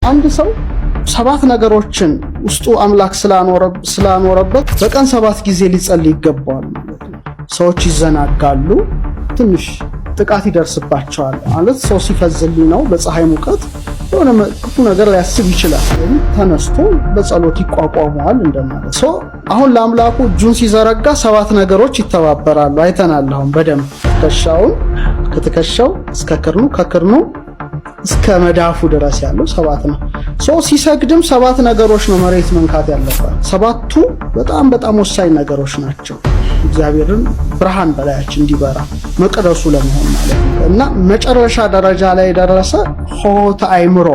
አንድ ሰው ሰባት ነገሮችን ውስጡ አምላክ ስላኖረበት በቀን 7 ጊዜ ሊጸልይ ይገባዋል ማለት ነው። ሰዎች ይዘናጋሉ፣ ትንሽ ጥቃት ይደርስባቸዋል ማለት ሰው ሲፈዝልኝ ነው በፀሐይ ሙቀት የሆነ ክፉ ነገር ሊያስብ ይችላል። ተነስቶ በጸሎት ይቋቋመዋል እንደማለት ሰው አሁን ለአምላኩ እጁን ሲዘረጋ 7 ነገሮች ይተባበራሉ። አይተናል። አሁን በደንብ ከትከሻው እስከ ክርኑ ከክርኑ እስከ መዳፉ ድረስ ያለው 7 ነው። ሰው ሲሰግድም 7 ነገሮች ነው መሬት መንካት ያለበት። 7ቱ በጣም ወሳኝ ነገሮች ናቸው። እግዚአብሔርን ብርሃን በላያችን እንዲበራ መቅደሱ ለመሆን ማለት ነው። እና መጨረሻ ደረጃ ላይ ደረሰ ሆተ አይምሮ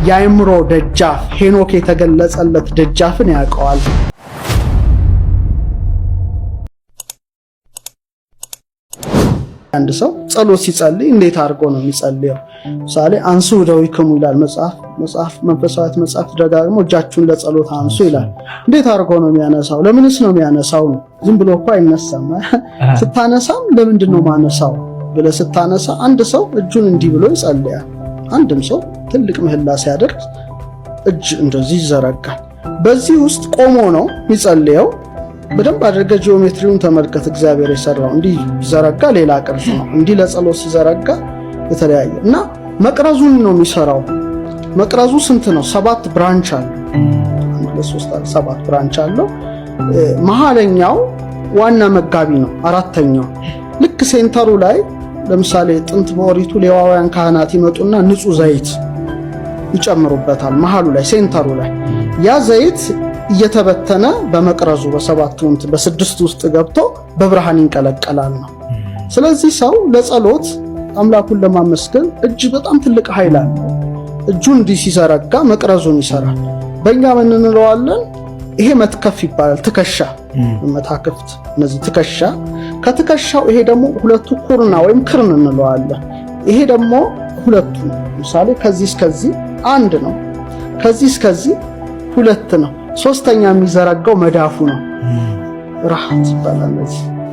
የአይምሮ ደጃፍ ሄኖክ የተገለጸለት ደጃፍን ያውቀዋል። አንድ ሰው ጸሎት ሲጸልይ እንዴት አድርጎ ነው የሚጸልየው? ምሳሌ አንሱ እደዊክሙ ይላል መጽሐፍ መንፈሳዊት መጽሐፍ ደጋግሞ እጃችሁን ለጸሎት አንሱ ይላል። እንዴት አድርጎ ነው የሚያነሳው? ለምንስ ነው የሚያነሳው ነው? ዝም ብሎ እኮ አይነሳም። ስታነሳም ለምንድን ነው ማነሳው ብለህ ስታነሳ አንድ ሰው እጁን እንዲህ ብሎ ይጸልያል። አንድም ሰው ትልቅ ምህላ ሲያደርግ እጅ እንደዚህ ይዘረጋል። በዚህ ውስጥ ቆሞ ነው የሚጸልየው። በደንብ አድርገህ ጂኦሜትሪውን ተመልከት። እግዚአብሔር የሰራው እንዲህ ይዘረጋ ሌላ ቅርጽ ነው። እንዲህ ለጸሎት ሲዘረጋ የተለያየ እና መቅረዙን ነው የሚሰራው። መቅረዙ ስንት ነው? 7 ብራንች አለው። 7 ብራንች አለው። መሃለኛው ዋና መጋቢ ነው። 4ኛው ልክ ሴንተሩ ላይ ለምሳሌ ጥንት በኦሪቱ ሌዋውያን ካህናት ይመጡና ንጹህ ዘይት ይጨምሩበታል። መሃሉ ላይ ሴንተሩ ላይ ያ ዘይት እየተበተነ በመቅረዙ በ6 ውስጥ ገብቶ በብርሃን ይንቀለቀላል ነው። ስለዚህ ሰው ለጸሎት አምላኩን ለማመስገን እጅ በጣም ትልቅ ኃይል አለው። እጁን እንዲህ ሲዘረጋ መቅረዙን ይሰራል። በእኛ ምን እንለዋለን? ይሄ መትከፍ ይባላል። ትከሻ መታከፍት፣ እነዚህ ትከሻ ከትከሻው ይሄ ደግሞ ሁለቱ ኩርና ወይም ክርን እንለዋለን። ይሄ ደግሞ ሁለቱ ምሳሌ ከዚህ እስከዚህ 1 ነው፣ ከዚህ እስከዚህ 2 ነው። 3ኛ የሚዘረጋው መዳፉ ነው። ራህት ይባላል።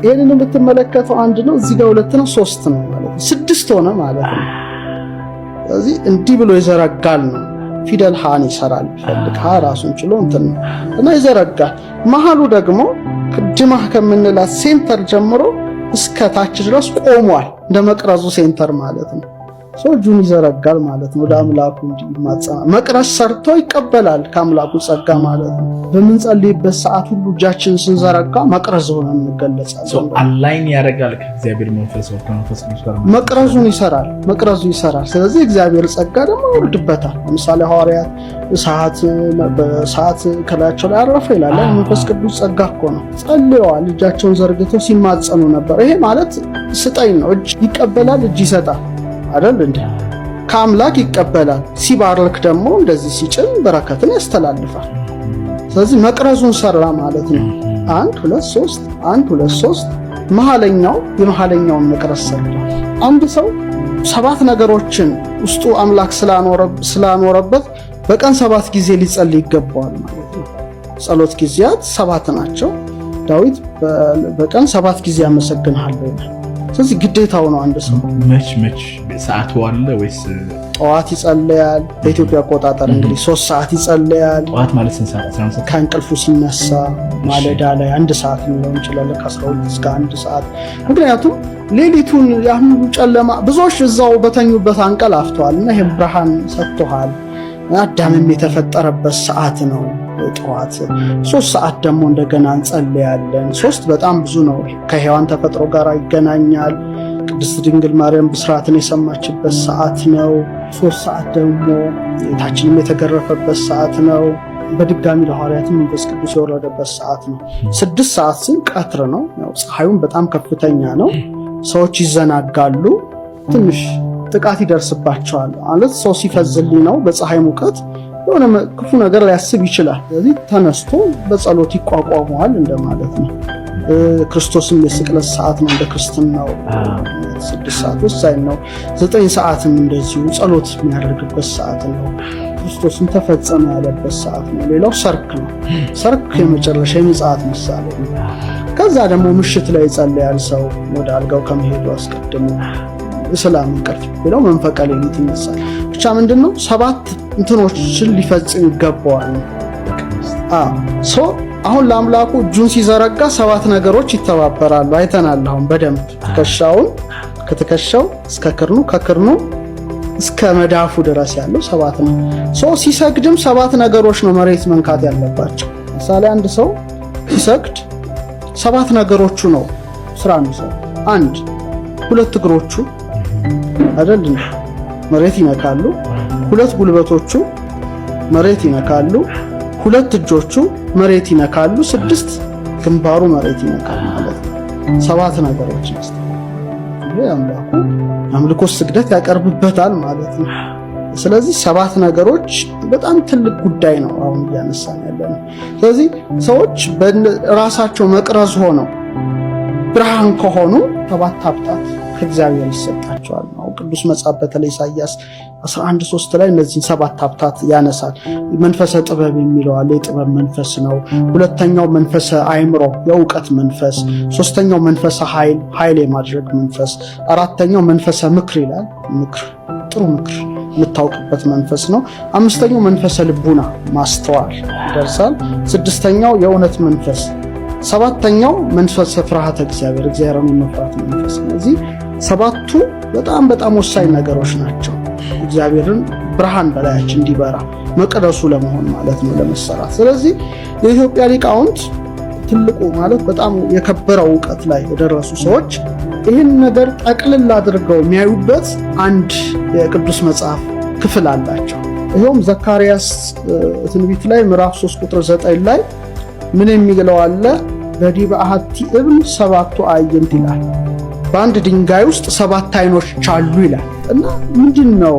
ይሄንን የምትመለከተው 1 ነው፣ እዚህ ጋር 2 ነው፣ 3 ነው ማለት ነው። 6 ሆነ ማለት ነው። ስለዚህ እንዲህ ብሎ ይዘረጋል ነው። ፊደል ሃን ይሰራል ፈልግ ሃ ራሱን ችሎ እንትን ነው እና ይዘረጋል። መሃሉ ደግሞ ቅድማህ ከምንላት ሴንተር ጀምሮ እስከ ታች ድረስ ቆሟል። እንደ መቅረዙ ሴንተር ማለት ነው። ሰው እጁን ይዘረጋል ማለት ነው። ወደ አምላኩ እንዲማጸና መቅረዝ ሰርቶ ይቀበላል ከአምላኩ ጸጋ ማለት ነው። በምንጸልይበት ሰዓት ሁሉ እጃችንን ስንዘረጋ መቅረዝ ሆነን እንገለጻለን። አላይን ያደርጋል ከእግዚአብሔር መንፈስ ወከመንፈስ ጋር መቅረዙ ይሰራል። ስለዚህ እግዚአብሔር ጸጋ ደግሞ ይወርድበታል። ለምሳሌ ሐዋርያት በሰዓት ከላያቸው ላይ አረፈ ይላል። መንፈስ ቅዱስ ጸጋ እኮ ነው። ጸልየዋል፣ እጃቸውን ዘርግተው ሲማጸኑ ነበር። ይሄ ማለት ስጠኝ ነው። እጅ ይቀበላል፣ እጅ ይሰጣል አይደል እንዴ? ከአምላክ ይቀበላል። ሲባርክ ደግሞ እንደዚህ ሲጭን በረከትን ያስተላልፋል። ስለዚህ መቅረዙን ሰራ ማለት ነው። 1 2 3 1 2 3 የመሃለኛውን መቅረዝ ሰርቷል። አንድ ሰው 7 ነገሮችን ውስጡ አምላክ ስላኖረበት በቀን 7 ጊዜ ሊጸልይ ይገባዋል ማለት ነው። ጸሎት ጊዜያት 7 ናቸው። ዳዊት በቀን 7 ጊዜ ያመሰግንሃለሁ ይላል። ስለዚህ ግዴታው ነው። አንድ ሰው መች ሰዓቱ አለ ወይስ ጠዋት ይጸልያል? በኢትዮጵያ አቆጣጠር እንግዲህ 3 ሰዓት ይጸልያል። ጠዋት ማለት ስንት ሰዓት? ከእንቅልፉ ሲነሳ ማለዳ ላይ 1 ሰዓት ሊሆን ይችላል፣ ከ12 እስከ 1 ሰዓት። ምክንያቱም ሌሊቱን ያሁን ጨለማ ብዙዎች እዛው በተኙበት አንቀላፍተዋል እና ይሄን ብርሃን ሰጥቷል። አዳምም የተፈጠረበት ሰዓት ነው ጠዋት። 3 ሰዓት ደግሞ እንደገና እንጸልያለን። 3 በጣም ብዙ ነው። ከሔዋን ተፈጥሮ ጋር ይገናኛል። ቅድስት ድንግል ማርያም ብስራትን የሰማችበት ሰዓት ነው። 3 ሰዓት ደግሞ ጌታችንም የተገረፈበት ሰዓት ነው። በድጋሚ ለሐዋርያት መንፈስ ቅዱስ የወረደበት ሰዓት ነው። 6 ሰዓት ሲል ቀትር ነው። ያው ፀሐዩም በጣም ከፍተኛ ነው። ሰዎች ይዘናጋሉ፣ ትንሽ ጥቃት ይደርስባቸዋል ማለት ሰው ሲፈዝልኝ ነው በፀሐይ ሙቀት የሆነ ክፉ ነገር ሊያስብ ይችላል። ስለዚህ ተነስቶ በጸሎት ይቋቋመዋል እንደማለት ነው። ክርስቶስም የስቅለት ሰዓት ነው እንደ ክርስትናው 6 ሰዓት ወሳኝ ነው። 9 ሰዓትም እንደዚሁ ጸሎት የሚያደርግበት ሰዓት ነው። ክርስቶስም ተፈጸመ ያለበት ሰዓት ነው። ሌላው ሰርክ ነው። ሰርክ የመጨረሻ የምጽአት ምሳሌ ነው። ከዛ ደግሞ ምሽት ላይ ይጸልያል ሰው ወደ አልጋው ከመሄዱ አስቀድሞ እስላም እንቅልፍ ብለው መንፈቀ ሌሊት ይነሳል። ብቻ ምንድነው 7 እንትኖችን ሊፈጽም ይገባዋል። አሁን ለአምላኩ እጁን ሲዘረጋ 7 ነገሮች ይተባበራሉ። አይተናል አሁን በደንብ ከትከሻው እስከ ክርኑ ከክርኑ እስከ መዳፉ ድረስ ያለው 7 ነው። ሲሰግድም 7 ነገሮች ነው መሬት መንካት ያለባቸው። ምሳሌ አንድ ሰው ሲሰግድ 7 ነገሮቹ ነው ስራ ነው። 1 2 እግሮቹ አይደል መሬት ይነካሉ። 2 ጉልበቶቹ መሬት ይነካሉ። 2 እጆቹ መሬት ይነካሉ። 6 ግንባሩ መሬት ይነካል ማለት ነው። 7 ነገሮች ነው። አምልኮ ስግደት ያቀርብበታል ማለት ነው። ስለዚህ 7 ነገሮች በጣም ትልቅ ጉዳይ ነው አሁን እያነሳን ያለነው። ስለዚህ ሰዎች በራሳቸው መቅረዝ ሆነው ብርሃን ከሆኑ 7 ሀብታት ከእግዚአብሔር ይሰጣቸዋል ነው ቅዱስ መጽሐፍ። በተለይ ኢሳይያስ 11:3 ላይ እነዚህን 7 ሀብታት ያነሳል። መንፈሰ ጥበብ የሚለው አለ፣ የጥበብ መንፈስ ነው። ሁለተኛው መንፈሰ አእምሮ፣ የእውቀት መንፈስ። ሶስተኛው መንፈሰ ኃይል የማድረግ መንፈስ። አራተኛው መንፈሰ ምክር ይላል፣ ጥሩ ምክር የምታውቅበት መንፈስ ነው። 5ኛው መንፈሰ ልቡና፣ ማስተዋል ይደርሳል። 6ኛው የእውነት መንፈስ። 7ኛው መንፈሰ ፍርሃተ እግዚአብሔርን የመፍራት መንፈስ። እነዚህ 7ቱ በጣም ወሳኝ ነገሮች ናቸው። እግዚአብሔርን ብርሃን በላያችን እንዲበራ መቅደሱ ለመሆን ማለት ነው፣ ለመሰራት። ስለዚህ የኢትዮጵያ ሊቃውንት ትልቁ ማለት በጣም የከበረው ዕውቀት ላይ የደረሱ ሰዎች ይህን ነገር ጠቅልል አድርገው የሚያዩበት አንድ የቅዱስ መጽሐፍ ክፍል አላቸው። ይኸውም ዘካርያስ ትንቢት ላይ ምዕራፍ 3 ቁጥር 9 ላይ ምን የሚለው አለ? በዲበ አሐቲ እብን 7 አዕይንት ይላል። በአንድ ድንጋይ ውስጥ 7 አይኖች አሉ ይላል። እና ምንድነው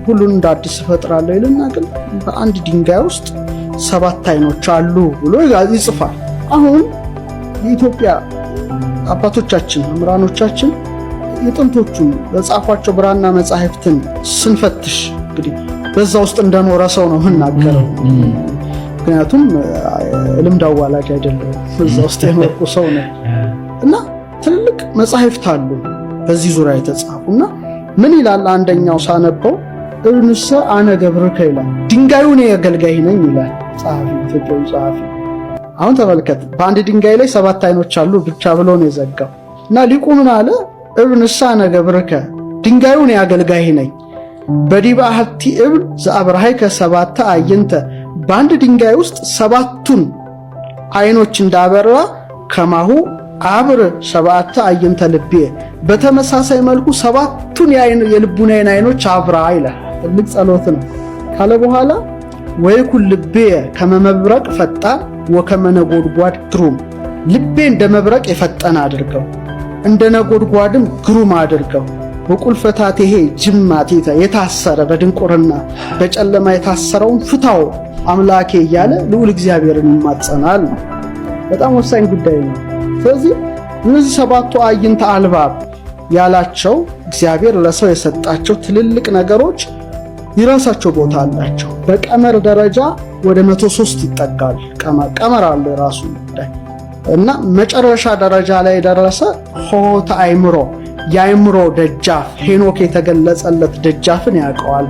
ሁሉን እንደ አዲስ እፈጥራለሁ ይልና ግን በአንድ ድንጋይ ውስጥ 7 አይኖች አሉ ብሎ ይጽፋል። አሁን የኢትዮጵያ አባቶቻችን መምህራኖቻችን የጥንቶቹን በጻፏቸው ብራና መጻሕፍትን ስንፈትሽ እንግዲህ በዛ ውስጥ እንደኖረ ሰው ነው የምናገረው። ምክንያቱም ልምድ አዋላጅ አይደለም፣ በዛ ውስጥ የኖርኩ ሰው ነው። እና ትልቅ መጻሕፍት አሉ በዚህ ዙሪያ የተጻፉና ምን ይላል? አንደኛው ሳነበው እብንሰ አነ ገብርከ ይላል። ድንጋዩ እኔ አገልጋይ ነኝ ይላል ጸሐፊ፣ ኢትዮጵያዊ ጸሐፊ። አሁን ተመልከት፣ በአንድ ድንጋይ ላይ 7 አይኖች አሉ ብቻ ብሎ ነው የዘጋው። እና ሊቁ ምን አለ? እብንሰ አነ ገብርከ፣ ድንጋዩ እኔ አገልጋይ ነኝ። በዲበ አሐቲ እብን ዘአብርሃይከ 7 አዕይንተ፣ በአንድ ድንጋይ ውስጥ 7ቱን አይኖች እንዳበራ ከማሁ አብር 7 አዕይንተ ልቤ፣ በተመሳሳይ መልኩ 7ቱን የልቡናዬን አይኖች አብራ ይላል። ትልቅ ጸሎት ነው ካለ በኋላ ወይኩን ልቤ ከመመብረቅ ፈጣን ወከመ ነጎድጓድ ግሩም፣ ልቤ እንደ መብረቅ የፈጠነ አድርገው እንደ ነጎድጓድም ግሩም አድርገው። በቁልፈታቴ ጅማቴ የታሰረ በድንቁርና በጨለማ የታሰረውን ፍታው አምላኬ እያለ ልዑል እግዚአብሔርን ይማጸናል ነው። በጣም ወሳኝ ጉዳይ ነው። ስለዚህ እነዚህ 7ቱ አዕይንተ አልባብ ያላቸው እግዚአብሔር ለሰው የሰጣቸው ትልልቅ ነገሮች የራሳቸው ቦታ አላቸው። በቀመር ደረጃ ወደ 103 ይጠጋል። ቀመር አለው የራሱ ጉዳይ እና መጨረሻ ደረጃ ላይ የደረሰ ሆታ አእምሮ፣ የአእምሮ ደጃፍ ሄኖክ የተገለጸለት ደጃፍን ያውቀዋል።